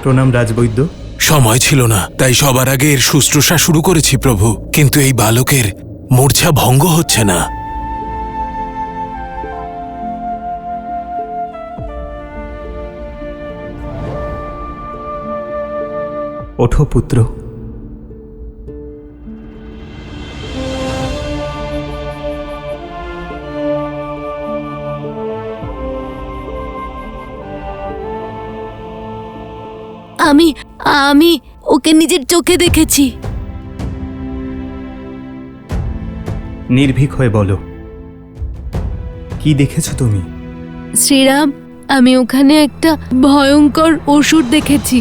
প্রণাম রাজবৈদ্য। সময় ছিল না, তাই সবার আগে এর শুশ্রূষা শুরু করেছি প্রভু, কিন্তু এই বালকের মূর্ছা ভঙ্গ হচ্ছে না। ওঠো পুত্র। আমি ওকে নিজের চোখে দেখেছি। নির্ভীক হয়ে বলো, কি দেখেছো তুমি? শ্রীরাম, আমি ওখানে একটা ভয়ঙ্কর অসুর দেখেছি।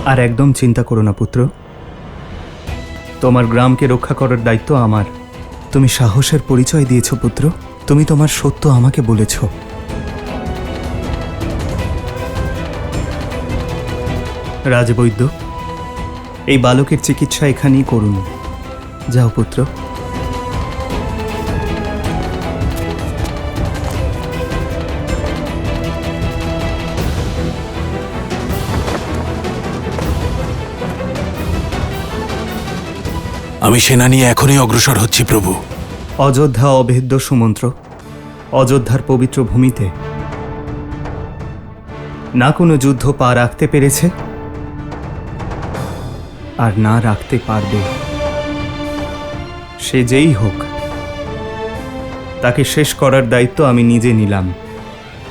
আর একদম চিন্তা করো না পুত্র, তোমার গ্রামকে রক্ষা করার দায়িত্ব আমার। তুমি সাহসের পরিচয় দিয়েছ পুত্র, তুমি তোমার সত্য আমাকে বলেছ। রাজবৈদ্য, এই বালকের চিকিৎসা এখানেই করুন। যাও পুত্র। আমি সেনা নিয়ে এখনই অগ্রসর হচ্ছি প্রভু। অযোধ্যা অভেদ্য সুমন্ত্র, অযোধ্যার পবিত্র ভূমিতে না কোনো যুদ্ধ পা রাখতে পেরেছে আর না রাখতে পারবে। সে যেই হোক, তাকে শেষ করার দায়িত্ব আমি নিজে নিলাম।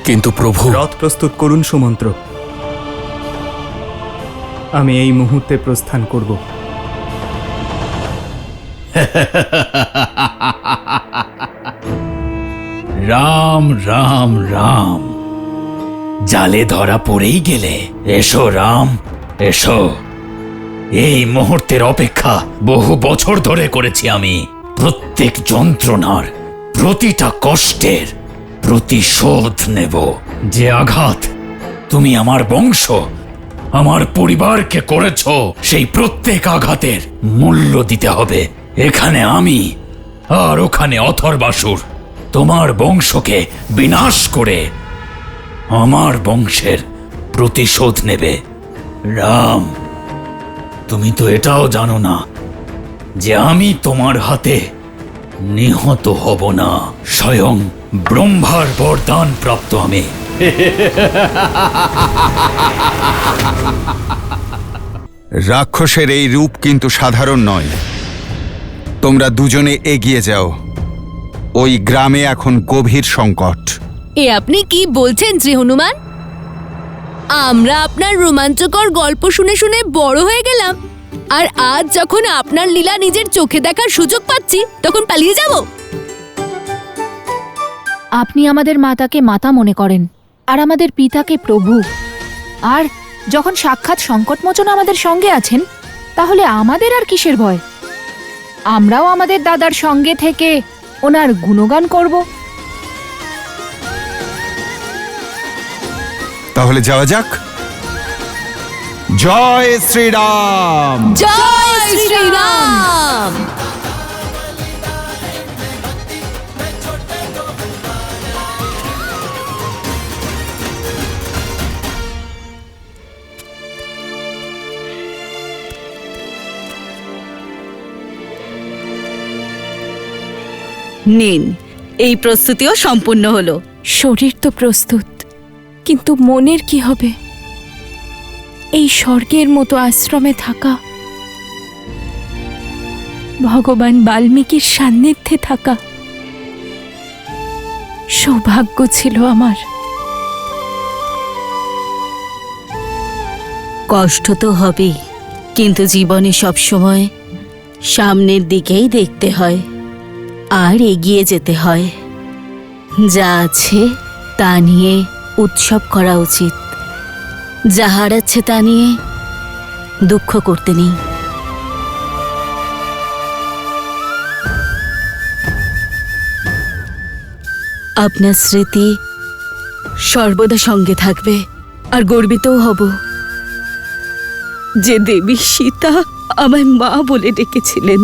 কিন্তু প্রভু, রথ প্রস্তুত করুন সুমন্ত্র, আমি এই মুহূর্তে প্রস্থান করব। রাম রাম রাম, জালে ধরা পড়েই গেলে। এসো রাম, এসো। এই মুহূর্তের অপেক্ষা বহু বছর ধরে করেছি আমি। প্রত্যেক যন্ত্রণার, প্রতিটা কষ্টের প্রতিশোধ নেব। যে আঘাত তুমি আমার বংশ, আমার পরিবারকে করেছ, সেই প্রত্যেক আঘাতের মূল্য দিতে হবে। এখানে আমি আর ওখানে অথর্বাসুর তোমার বংশকে বিনাশ করে আমার বংশের প্রতিশোধ নেবে। রাম, তুমি তো এটাও জানো না যে আমি তোমার হাতে নিহত হব না। স্বয়ং ব্রহ্মার বরদান প্রাপ্ত আমি। রাক্ষসের এই রূপ কিন্তু সাধারণ নয়। তোমরা দুজনে এগিয়ে যাও, ওই গ্রামে এখন গভীর সংকট। এ আপনি কি বলছেন শ্রী হনুমান? আমরা আপনার রোমাঞ্চকর গল্প শুনে শুনে বড় হয়ে গেলাম, আর আজ যখন আপনার লীলা নিজের চোখে দেখার সুযোগ পাচ্ছি, তখন পালিয়ে যাব? আপনি আমাদের মাতাকে মাতা মনে করেন, আর আমাদের পিতাকে প্রভু। আর যখন সাক্ষাৎ সংকটমোচন আমাদের সঙ্গে আছেন, তাহলে আমাদের আর কিসের ভয়? আমরাও আমাদের দাদার সঙ্গে থেকে ওনার গুণগান করব। তাহলে যাওয়া যাক। জয় শ্রীরাম। জয় শ্রীরাম। নিন, এই প্রস্তুতিও সম্পূর্ণ হলো। শরীর তো প্রস্তুত, কিন্তু মনের কি হবে? এই স্বর্গের মতো আশ্রমে থাকা, ভগবান বাল্মীকির সান্নিধ্যে থাকা সৌভাগ্য ছিল আমার। কষ্ট তো হবেই, কিন্তু জীবনে সবসময় সামনের দিকেই দেখতে হয় আর এগিয়ে যেতে হয়। যা আছে তা নিয়ে উৎসব করা উচিত, যা হারাচ্ছে তা নিয়ে দুঃখ করতে নেই। আপনার স্মৃতি সর্বদা সঙ্গে থাকবে, আর গর্বিতও হব যে দেবী সীতা আমায় মা বলে ডেকেছিলেন।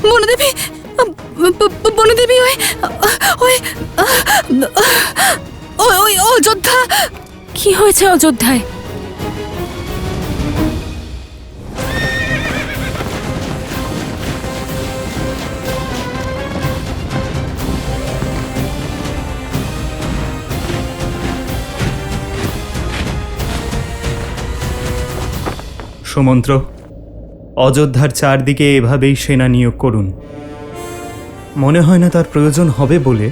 বনদেবী, বনদেবী, ওই ওই ওই অযোধ্যা। কি হয়েছে অযোধ্যায়? সুমন্ত্র, অযোধ্যার চারদিকে এভাবেই সেনা নিয়োগ করুন। মনে হয় না তার প্রয়োজন হবে বলে,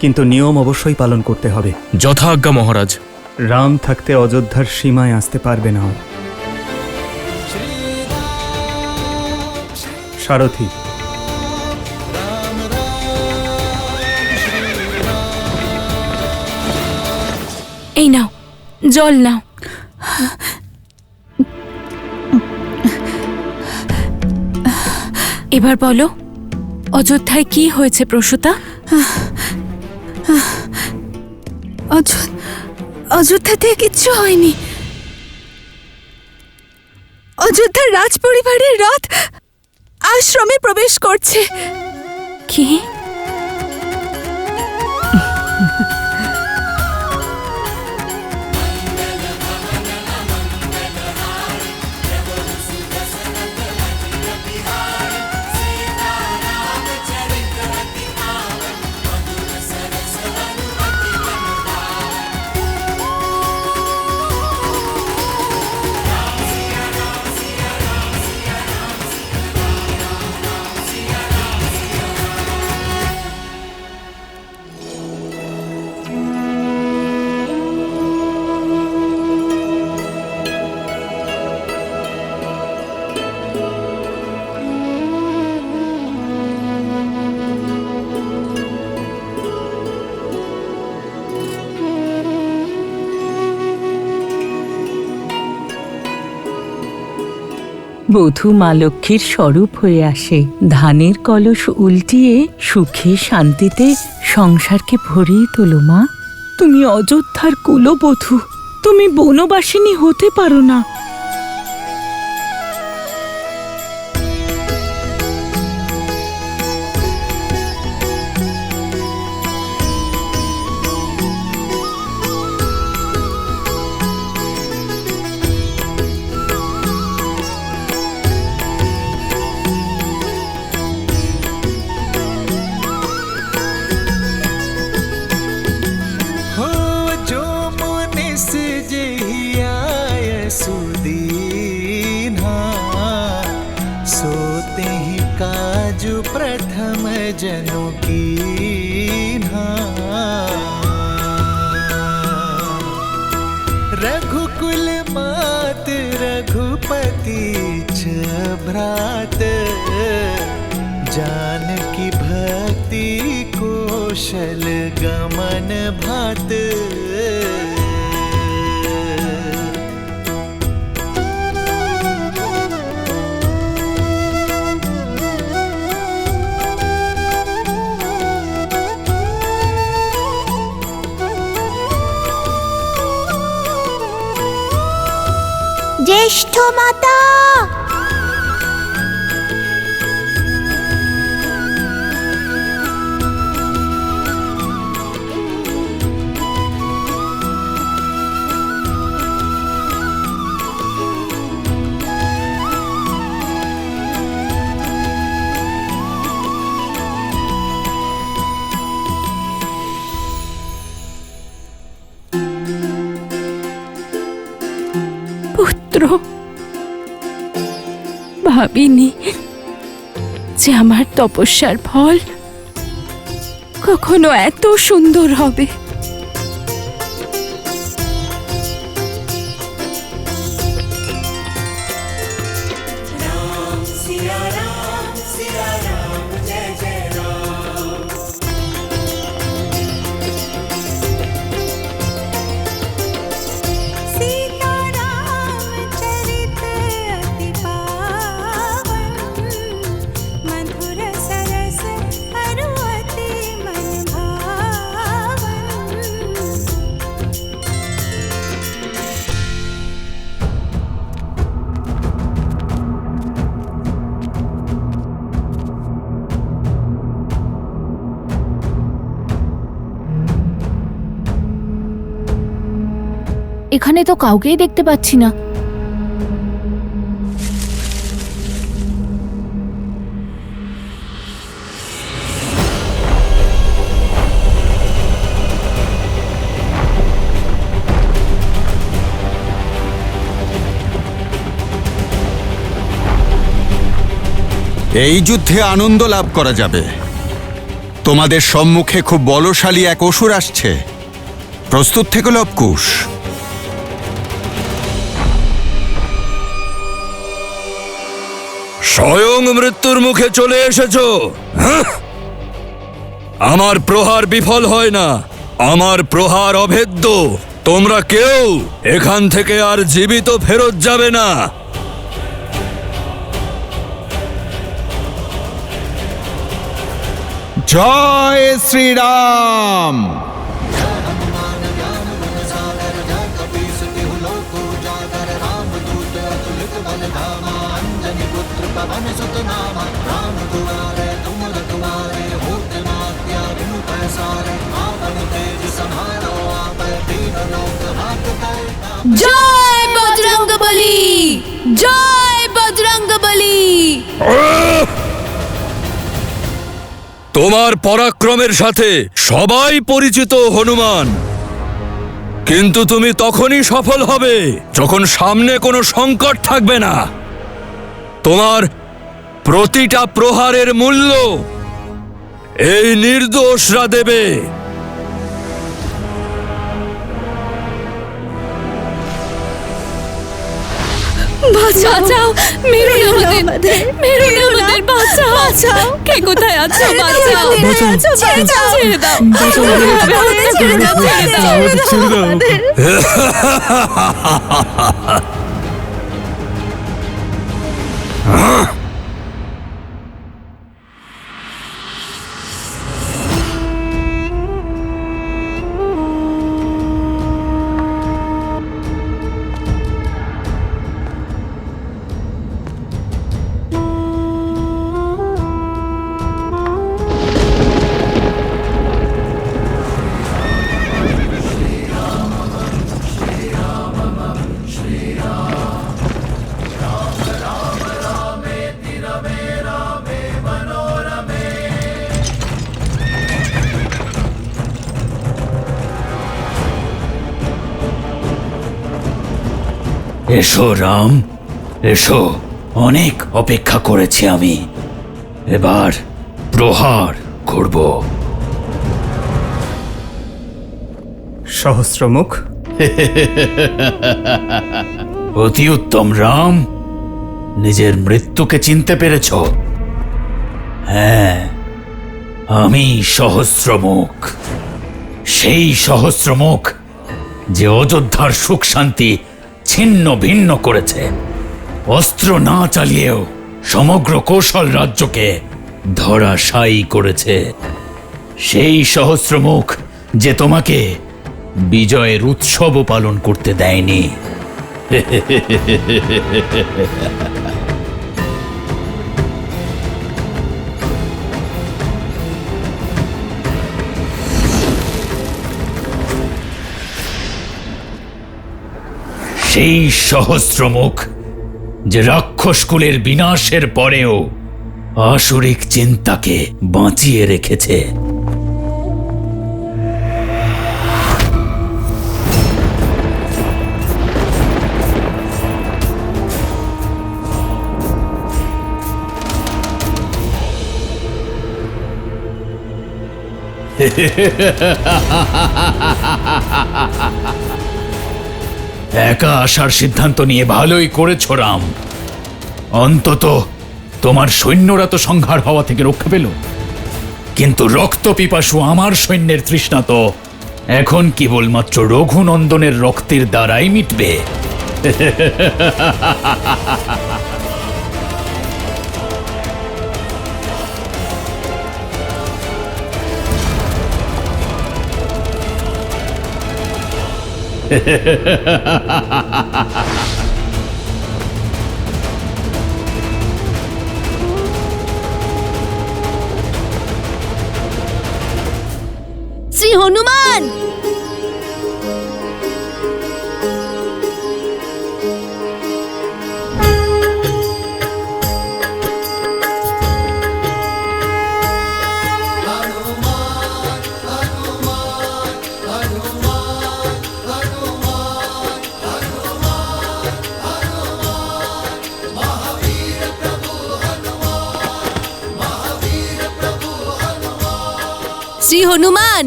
কিন্তু নিয়ম অবশ্যই পালন করতে হবে। যথা আজ্ঞা মহারাজ। রাম থাকতে অযোধ্যার সীমায় আসতে পারবে না। সারথি, এই নাও, জল নাও। এবার বলো, অযোধ্যায় কি হয়েছে প্রসূতা? অযোধ্যাতে কিচ্ছু হয়নি। অযোধ্যার রাজ পরিবারের রথ আশ্রমে প্রবেশ করছে। কি? বধূ মা লক্ষ্মীর স্বরূপ হয়ে আসে, ধানের কলস উল্টিয়ে সুখে শান্তিতে সংসারকে ভরিয়ে তোলো। মা, তুমি অযোধ্যার কুলবধূ, তুমি বনবাসিনী হতে পারো না। सोते ही काजू प्रथम जनों की रघुकुल मात रघुपति छ भ्रात जानकी भक्ति कौशल गमन भात ज्येष्ठ माता, পুত্র, ভাবিনি যে আমার তপস্যার ফল কখনো এত সুন্দর হবে। मधुर सरस अरु अति मन भावन। এখানে তো কাউকেই দেখতে পাচ্ছি না। এই যুদ্ধে আনন্দ লাভ করা যাবে। তোমাদের সম্মুখে খুব বলশালী এক অসুর আসছে। প্রস্তুত থেকে লবকুশ। স্বয়ং মৃত্যুর মুখে চলে এসেছো। হ্যাঁ? আমার প্রহার বিফল হয় না, আমার প্রহার অভেদ্য। তোমরা কেউ এখান থেকে আর জীবিত ফেরত যাবে না। জয় শ্রীরাম। জয় বজরঙ্গবলী, জয় বজরঙ্গবলী। তোমার পরাক্রমের সাথে সবাই পরিচিত হনুমান, কিন্তু তুমি তখনই সফল হবে যখন সামনে কোনো সংকট থাকবে না। তোমার প্রতিটা প্রহারের মূল্য এই নির্দোষরা দেবে। বাঁচাও, মেরো না আমাদের, মেরো না আমাদের, বাঁচাও, বাঁচাও। কে কোথায় আছো? বাঁচাও, ছেড়ে দাও, ছেড়ে দাও, ছেড়ে দাও, ছেড়ে দাও। এসো রাম, এসো। অনেক অপেক্ষা করেছি আমি, এবার প্রহার করব। সহস্রমুখ, অতি উত্তম রাম, নিজের মৃত্যুকে চিনতে পেরেছ। হ্যাঁ, আমি সহস্রমুখ, সেই সহস্রমুখ যে অযোধ্যার সুখ শান্তি ছিন্ন ভিন্ন করেছে। অস্ত্র না চালিয়েও সমগ্র কৌশল রাজ্যকে ধরাশায়ী করেছে। সেই সহস্রমুখ যে তোমাকে বিজয়ের উৎসবও পালন করতে দেয়নি। সেই সহস্রমুখ যে রাক্ষসকুলের বিনাশের পরেও আসরিক চিন্তাকে বাঁচিয়ে রেখেছে। একা আসার সিদ্ধান্ত নিয়ে ভালোই করেছ রাম। অন্তত তোমার সৈন্যরা তো সংহার হওয়া থেকে রক্ষা পেল, কিন্তু রক্ত পিপাসু আমার সৈন্যের তৃষ্ণা তো এখন কেবলমাত্র রঘুনন্দনের রক্তের দ্বারাই মিটবে। শ্রী হনুমান, শ্রী হনুমান,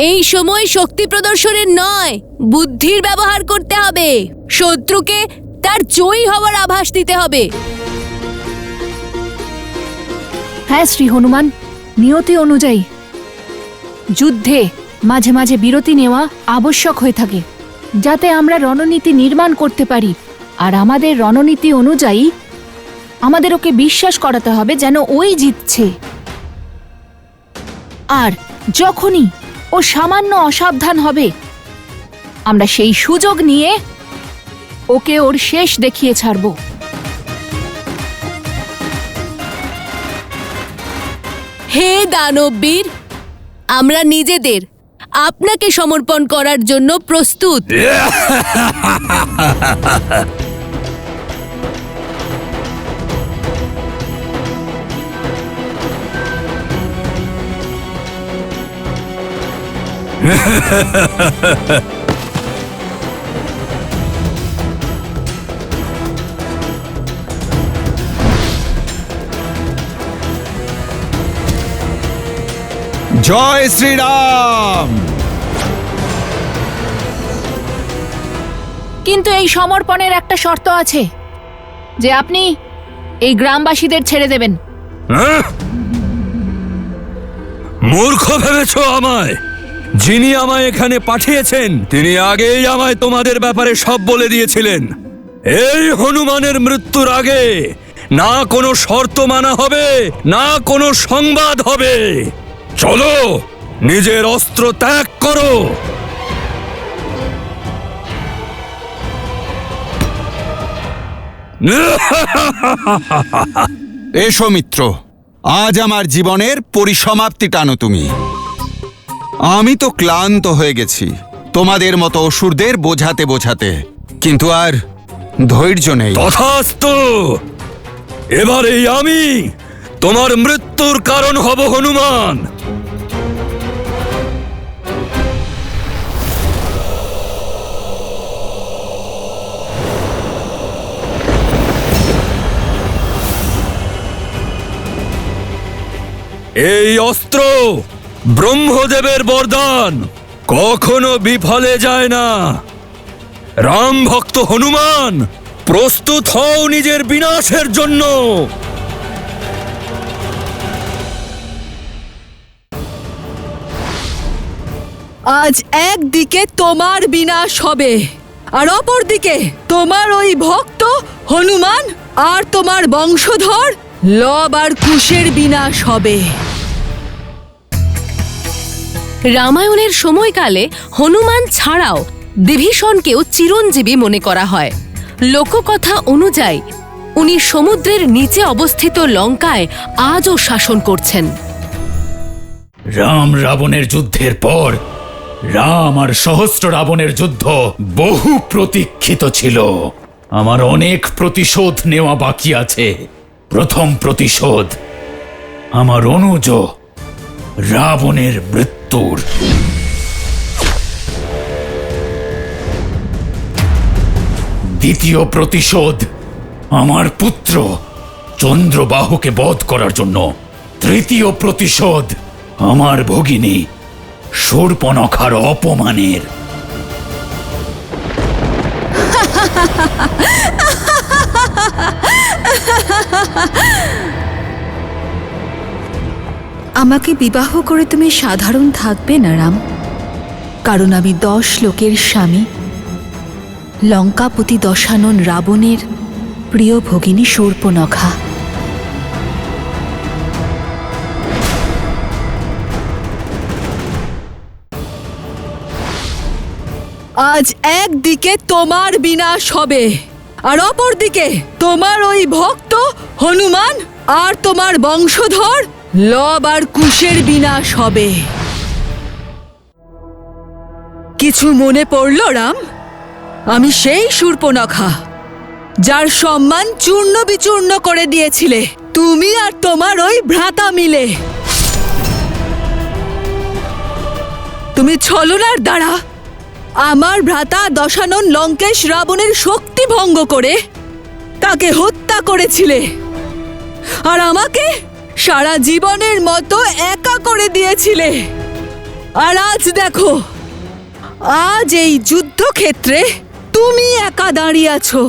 এই সময় শক্তি প্রদর্শনের নয়, বুদ্ধির ব্যবহার করতে হবে। শত্রুকে তার জয়ী হওয়ার আভাস দিতে হবে। হ্যাঁ শ্রী হনুমান, নিয়তি অনুযায়ী যুদ্ধে মাঝে মাঝে বিরতি নেওয়া আবশ্যক হয়ে থাকে, যাতে আমরা রণনীতি নির্মাণ করতে পারি। আর আমাদের রণনীতি অনুযায়ী আমাদের ওকে বিশ্বাস করাতে হবে যেন ওই জিতছে। আর যখনই ও সামান্য অসাবধান হবে, আমরা সেই সুযোগ নিয়ে ওকে ওর শেষ দেখিয়ে ছাড়ব। হে দানববীর, আমরা নিজেদের আপনাকে সমর্পণ করার জন্য প্রস্তুত। জয় শ্রীরাম। কিন্তু এই সমর্পণের একটা শর্ত আছে, যে আপনি এই গ্রামবাসীদের ছেড়ে দেবেন। মূর্খ ভেবেছ আমায়? যিনি আমায় এখানে পাঠিয়েছেন তিনি আগেই আমায় তোমাদের ব্যাপারে সব বলে দিয়েছিলেন। এই হনুমানের মৃত্যুর আগে না কোনো শর্ত মানা হবে, না কোনো সংবাদ হবে। চলো, নিজের অস্ত্র ত্যাগ করো। এসো মিত্র, আজ আমার জীবনের পরিসমাপ্তি টানো তুমি। আমি তো ক্লান্ত হয়ে গেছি তোমাদের মতো অসুরদের বোঝাতে বোঝাতে, কিন্তু আর ধৈর্য নেই। তথাস্তু, এবারেই আমি তোমার মৃত্যুর কারণ হব হনুমান। এই অস্ত্র ব্রহ্মদেবের বরদান, কখনো বিফলে যায় না। রাম ভক্ত হনুমান, প্রস্তুত হও নিজের বিনাশের জন্য। আজ একদিকে তোমার বিনাশ হবে, আর অপরদিকে তোমার ওই ভক্ত হনুমান আর তোমার বংশধর লব আর কুশের বিনাশ হবে। রামায়ণের সময়কালে হনুমান ছাড়াও বিভীষণকেও চিরঞ্জীবী মনে করা হয়। লোককথা অনুযায়ী উনি সমুদ্রের নিচে অবস্থিত লঙ্কায় আজও শাসন করছেন। রাম রাবণের যুদ্ধের পর রাম আর সহস্র রাবণের যুদ্ধ বহু প্রতীক্ষিত ছিল। আমার অনেক প্রতিশোধ নেওয়া বাকি আছে। প্রথম প্রতিশোধ আমার অনুজ রাবণের মৃত্যুর। দ্বিতীয় প্রতিশোধ আমার পুত্র চন্দ্রবাহুকে বধ করার জন্য। তৃতীয় প্রতিশোধ আমার ভগিনী শূর্পণখার অপমানের। আমাকে বিবাহ করে তুমি সাধারণ থাকবে না রাম, কারণ আমি 10 লোকের স্বামী, লঙ্কাপতি দশানন রাবণের প্রিয় ভগিনী শূর্পণখা। আজ একদিকে তোমার বিনাশ হবে, আর অপরদিকে তোমার ওই ভক্ত হনুমান আর তোমার বংশধর লব আর কুশের বিনাশ হবে। কিছু মনে পড়ল রাম? আমি সেই শূর্পণখা, যার সম্মান চূর্ণ বিচূর্ণ করে দিয়েছিলে তুমি আর তোমার ওই ভ্রাতা মিলে। তুমি ছলনার দ্বারা আমার ভ্রাতা দশানন লঙ্কেশ রাবণের শক্তি ভঙ্গ করে তাকে হত্যা করেছিলে, আর আমাকে সারা জীবনের মতো একা করে দিয়েছিলে। আর আজ দেখো, আজ এই যুদ্ধক্ষেত্রে তুমি একা দাঁড়িয়ে আছো।